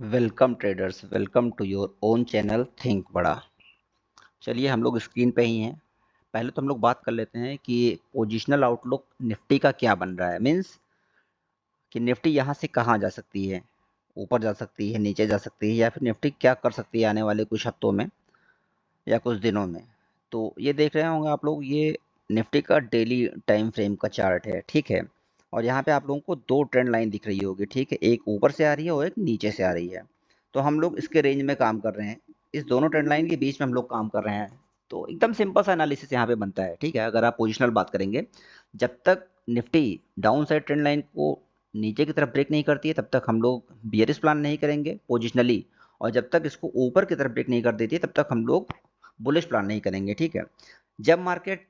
Welcome traders, welcome to your own channel think बड़ा। चलिए हम लोग स्क्रीन पे ही हैं। पहले तो हम लोग बात कर लेते हैं कि पोजिशनल आउटलुक निफ्टी का क्या बन रहा है। मीन्स कि निफ्टी यहाँ से कहाँ जा सकती है, ऊपर जा सकती है, नीचे जा सकती है, या फिर निफ्टी क्या कर सकती है आने वाले कुछ हफ्तों में या कुछ दिनों में। तो ये देख रहे होंगे आप लोग, ये निफ्टी का डेली टाइम फ्रेम का चार्ट है, ठीक है। और यहाँ पे आप लोगों को दो ट्रेंड लाइन दिख रही होगी, ठीक है। एक ऊपर से आ रही है और एक नीचे से आ रही है। तो हम लोग इसके रेंज में काम कर रहे हैं, इस दोनों ट्रेंड लाइन के बीच में हम लोग काम कर रहे हैं। तो एकदम सिंपल सा एनालिसिस यहाँ पे बनता है, ठीक है। अगर आप पोजिशनल बात करेंगे, जब तक Nifty down side trend line को नीचे की तरफ ब्रेक नहीं करती है तब तक हम लोग बियरिश प्लान नहीं करेंगे पोजिशनली। और जब तक इसको ऊपर की तरफ ब्रेक नहीं कर देती है तब तक हम लोग बुलिश प्लान नहीं करेंगे, ठीक है। जब मार्केट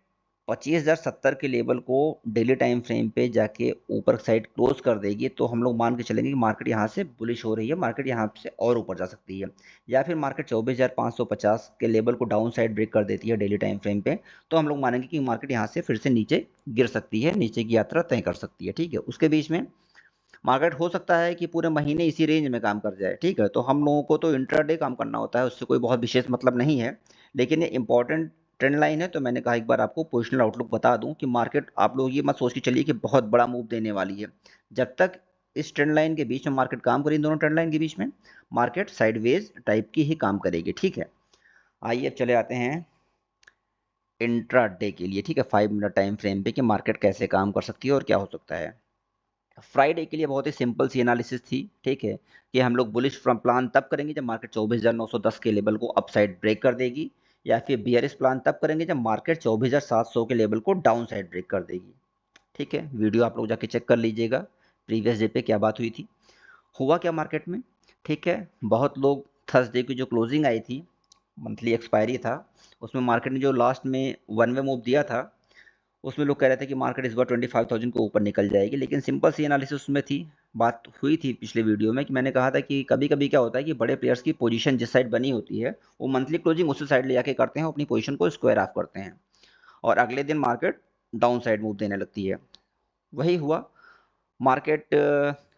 25,070 के लेवल को डेली टाइम फ्रेम पे जाके ऊपर साइड क्लोज कर देगी तो हम लोग मान के चलेंगे कि मार्केट यहाँ से बुलिश हो रही है, मार्केट यहाँ से और ऊपर जा सकती है। या फिर मार्केट 24,550 के लेवल को डाउन साइड ब्रेक कर देती है डेली टाइम फ्रेम पे, तो हम लोग मानेंगे कि मार्केट यहाँ से फिर से नीचे गिर सकती है, नीचे की यात्रा तय कर सकती है, ठीक है। उसके बीच में मार्केट हो सकता है कि पूरे महीने इसी रेंज में काम कर जाए, ठीक है। तो हम लोगों को तो इंट्राडे काम करना होता है, उससे कोई बहुत विशेष मतलब नहीं है। लेकिन ये इंपॉर्टेंट ट्रेंड लाइन है, तो मैंने कहा एक बार आपको पोजिशनल आउटलुक बता दूं कि मार्केट, आप लोग ये मत सोच के चलिए कि बहुत बड़ा मूव देने वाली है। जब तक इस ट्रेंड लाइन के बीच में मार्केट काम करेगी, दोनों ट्रेंड लाइन के बीच में मार्केट साइडवेज टाइप की ही काम करेगी, ठीक है। आइए अब चले आते हैं इंट्राडे के लिए, ठीक है। 5 मिनट टाइम फ्रेम पे कि मार्केट कैसे काम कर सकती है और क्या हो सकता है। फ्राइडे के लिए बहुत ही सिंपल सी एनालिसिस थी, ठीक है। कि हम लोग बुलिश फ्रॉम प्लान तब करेंगे जब मार्केट 24,910 के लेवल को अपसाइड ब्रेक कर देगी, या फिर बियरिश प्लान तब करेंगे जब मार्केट 24,700 के लेवल को डाउन साइड ब्रेक कर देगी, ठीक है। वीडियो आप लोग जाके चेक कर लीजिएगा, प्रीवियस डे पे क्या बात हुई थी, हुआ क्या मार्केट में, ठीक है। बहुत लोग थर्सडे की जो क्लोजिंग आई थी, मंथली एक्सपायरी था, उसमें मार्केट ने जो लास्ट में वन वे मूव दिया था, उसमें लोग कह रहे थे कि मार्केट इस बार 25,000 को ऊपर निकल जाएगी। लेकिन सिंपल सी एनालिसिस उसमें थी, बात हुई थी पिछले वीडियो में कि मैंने कहा था कि कभी कभी क्या होता है कि बड़े प्लेयर्स की पोजीशन जिस साइड बनी होती है वो मंथली क्लोजिंग उसी साइड ले जाके करते हैं, अपनी पोजीशन को स्क्वायर ऑफ करते हैं और अगले दिन मार्केट डाउन साइड मूव देने लगती है। वही हुआ, मार्केट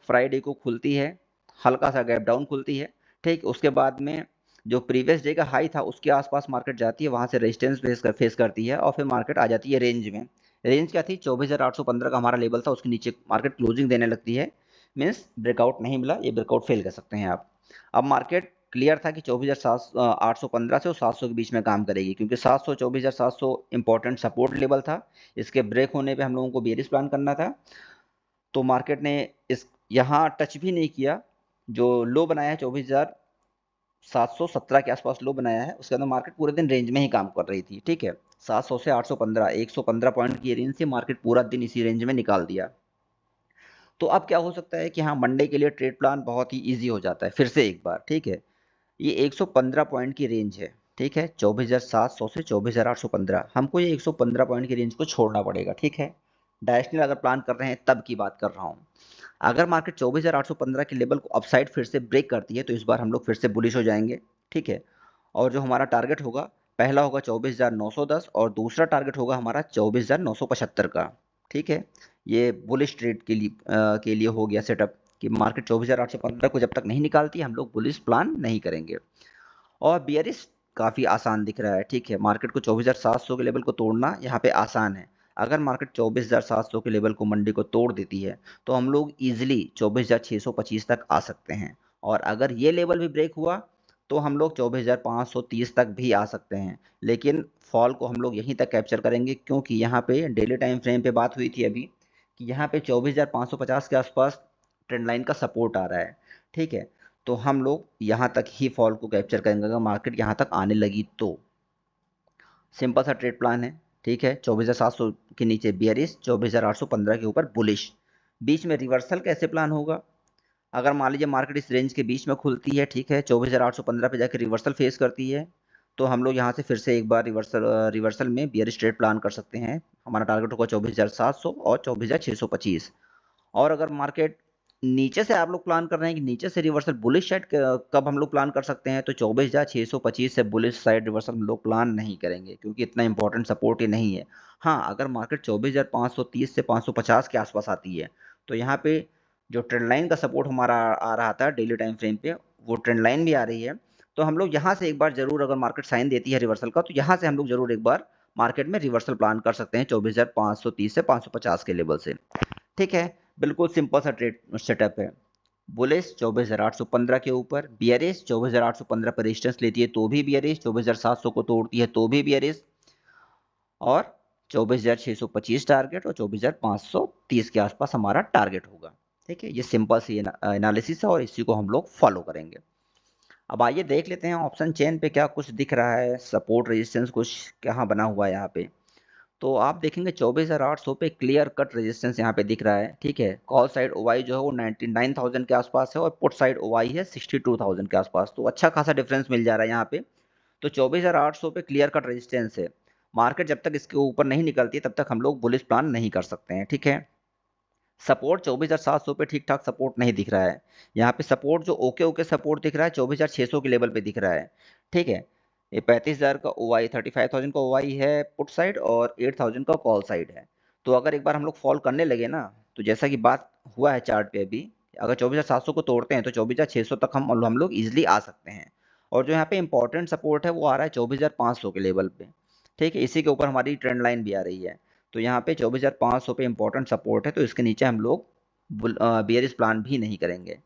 फ्राइडे को खुलती है, हल्का सा गैप डाउन खुलती है, ठीक। उसके बाद में जो प्रीवियस डे का हाई था उसके आसपास मार्केट जाती है, वहां से रेजिस्टेंस फेस करती है और फिर मार्केट आ जाती है रेंज में। रेंज क्या थी, 24,815 का हमारा लेवल था, उसके नीचे मार्केट क्लोजिंग देने लगती है। मीन्स ब्रेकआउट नहीं मिला, ये ब्रेकआउट फेल कर सकते हैं आप। अब मार्केट क्लियर था कि 24,815 से और 700 के बीच में काम करेगी, क्योंकि 700 24,700 इंपॉर्टेंट सपोर्ट लेवल था। इसके ब्रेक होने पे हम लोगों को बेरिश प्लान करना था। तो मार्केट ने इस यहाँ टच भी नहीं किया, जो लो बनाया है 24,717 के आसपास लो बनाया है, उसके अंदर मार्केट पूरे दिन रेंज में ही काम कर रही थी, ठीक है। 700 से 815, 115 पॉइंट की रेंज से मार्केट पूरा दिन इसी रेंज में निकाल दिया। तो अब क्या हो सकता है कि हाँ, मंडे के लिए ट्रेड प्लान बहुत ही ईजी हो जाता है फिर से एक बार, ठीक है। ये 115 पॉइंट की रेंज है, ठीक है। 24,700 से 24,815, हमको ये 115 पॉइंट की रेंज को छोड़ना पड़ेगा, ठीक है। डायरेक्शनल अगर प्लान कर रहे हैं तब की बात कर रहा हूँ। अगर मार्केट 24,815 के लेवल को अपसाइड फिर से ब्रेक करती है तो इस बार हम लोग फिर से बुलिश हो जाएंगे, ठीक है। और जो हमारा टारगेट होगा, पहला होगा 24,910 और दूसरा टारगेट होगा हमारा 24,975 का, ठीक है। ये बुलिश ट्रेड के लिए हो गया सेटअप कि मार्केट 24,815 को जब तक नहीं निकालती हम लोग बुलिश प्लान नहीं करेंगे। और बियरिश काफ़ी आसान दिख रहा है, ठीक है। मार्केट को 24,700 के लेवल को तोड़ना यहाँ पे आसान है। अगर मार्केट 24,700 के लेवल को मंडे को तोड़ देती है तो हम लोग इजीली 24,625 तक आ सकते हैं। और अगर ये लेवल भी ब्रेक हुआ तो हम लोग 24,530 तक भी आ सकते हैं। लेकिन फॉल को हम लोग यहीं तक कैप्चर करेंगे, क्योंकि यहाँ पे डेली टाइम फ्रेम पे बात हुई थी अभी कि यहाँ पे 24,550 के आसपास ट्रेंड लाइन का सपोर्ट आ रहा है, ठीक है। तो हम लोग यहाँ तक ही फॉल को कैप्चर करेंगे अगर मार्केट यहाँ तक आने लगी तो। सिंपल सा ट्रेड प्लान है, ठीक है। 24,700 के नीचे बियरिश, 24,815 के ऊपर बुलिश। बीच में रिवर्सल कैसे प्लान होगा, अगर मान लीजिए मार्केट इस रेंज के बीच में खुलती है, ठीक है, 24,815 पे जाकर रिवर्सल फेस करती है, तो हम लोग यहाँ से फिर से एक बार रिवर्सल में बियरिश ट्रेड प्लान कर सकते हैं। हमारा टारगेट होगा 24,700 और 24,625। और अगर मार्केट नीचे से आप लोग प्लान कर रहे हैं कि नीचे से रिवर्सल बुलिश साइड कब हम लोग प्लान कर सकते हैं, तो 24,625 से बुलिश साइड रिवर्सल हम लोग प्लान नहीं करेंगे, क्योंकि इतना इंपॉर्टेंट सपोर्ट ये नहीं है। हाँ, अगर मार्केट 24,530 से 550 के आसपास आती है तो यहाँ पे जो ट्रेंड लाइन का सपोर्ट हमारा आ रहा था डेली टाइम फ्रेम पे, वो ट्रेंड लाइन भी आ रही है, तो हम लोग यहाँ से एक बार ज़रूर, अगर मार्केट साइन देती है रिवर्सल का, तो यहाँ से हम लोग ज़रूर एक बार मार्केट में रिवर्सल प्लान कर सकते हैं 24,530 से 550 के लेवल से। ठीक है, बिल्कुल सिंपल सा ट्रेड सेटअप है। बुलिश 24,815 के ऊपर, बियरिश 24,815 पर रेजिस्टेंस लेती है तो भी बियरिश, 24,700 को तोड़ती है तो भी बियरिश, और 24,625 टारगेट और 24,530 के आसपास हमारा टारगेट होगा। ठीक है, ये सिंपल सी एनालिसिस है और इसी को हम लोग फॉलो करेंगे। अब आइए देख लेते हैं ऑप्शन चेन पे क्या कुछ दिख रहा है, सपोर्ट रेजिस्टेंस कुछ कहाँ बना हुआ है यहाँ पे। तो आप देखेंगे 24,800 पे क्लियर कट रेजिस्टेंस यहाँ पे दिख रहा है। ठीक है, कॉल साइड ओवाई जो है वो 99,000 के आसपास है और पुट साइड ओवाई है 62,000 के आसपास, तो अच्छा खासा डिफरेंस मिल जा रहा है यहाँ पे। तो 24,800 पे क्लियर कट रेजिस्टेंस है। मार्केट जब तक इसके ऊपर नहीं निकलती तब तक हम लोग बुलिश प्लान नहीं कर सकते हैं। ठीक है, सपोर्ट 24,700 पे ठीक ठाक सपोर्ट नहीं दिख रहा है। यहाँ पे सपोर्ट जो ओके ओके सपोर्ट दिख रहा है 24,600 के लेवल पे दिख रहा है। ठीक है, ये 35,000 का ओवाई, 35,000 का ओवाई है पुट साइड और 8,000 का कॉल साइड है। तो अगर एक बार हम लोग फॉल करने लगे ना, तो जैसा कि बात हुआ है चार्ट पे अभी, अगर 24,700 को तोड़ते हैं तो 24,600 तक हम लोग इजिली आ सकते हैं। और जो यहाँ पे इंपॉर्टेंट सपोर्ट है वो आ रहा है 24,500 के लेवल पे। ठीक है, इसी के ऊपर हमारी ट्रेंड लाइन भी आ रही है। तो यहाँ पे 24,500 पे इंपॉर्टेंट सपोर्ट है, तो इसके नीचे हम लोग बियरिश प्लान भी नहीं करेंगे।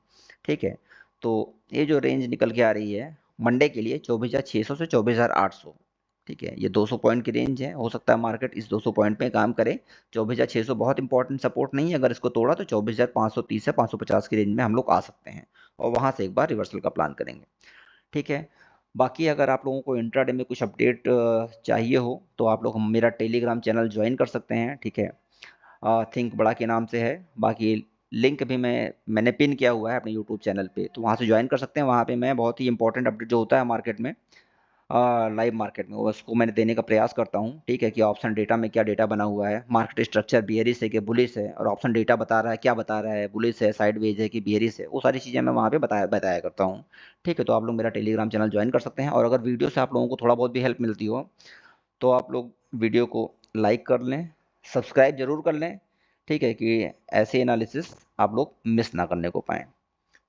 ठीक है, तो ये जो रेंज निकल के आ रही है मंडे के लिए 24,600 से 24,800। ठीक है, ये 200 पॉइंट की रेंज है, हो सकता है मार्केट इस 200 पॉइंट पे काम करे। 24,600 बहुत इंपॉर्टेंट सपोर्ट नहीं है, अगर इसको तोड़ा तो 24,530 से 550 की रेंज में हम लोग आ सकते हैं और वहाँ से एक बार रिवर्सल का प्लान करेंगे। ठीक है, बाकी अगर आप लोगों को इंट्राडे में कुछ अपडेट चाहिए हो तो आप लोग मेरा टेलीग्राम चैनल ज्वाइन कर सकते हैं। ठीक है, थिंक बड़ा के नाम से है। बाकी लिंक भी मैंने पिन किया हुआ है अपने यूट्यूब चैनल पे, तो वहाँ से ज्वाइन कर सकते हैं। वहाँ पे मैं बहुत ही इंपॉर्टेंट अपडेट जो होता है मार्केट में, लाइव मार्केट में, उसको मैंने देने का प्रयास करता हूँ। ठीक है, कि ऑप्शन डेटा में क्या डेटा बना हुआ है, मार्केट स्ट्रक्चर बियरिश है कि बुलिश है, और ऑप्शन डेटा बता रहा है क्या बता रहा है, बुलिश है, साइडवेज है कि बियरिश है, वो सारी चीज़ें मैं वहाँ पे बताया करता हूँ। ठीक है, तो आप लोग मेरा टेलीग्राम चैनल ज्वाइन कर सकते हैं, और अगर वीडियो से आप लोगों को थोड़ा बहुत भी हेल्प मिलती हो तो आप लोग वीडियो को लाइक कर लें, सब्सक्राइब जरूर कर लें। ठीक है, कि ऐसे एनालिसिस आप लोग मिस ना करने को पाएँ।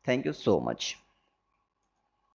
Thank you so much.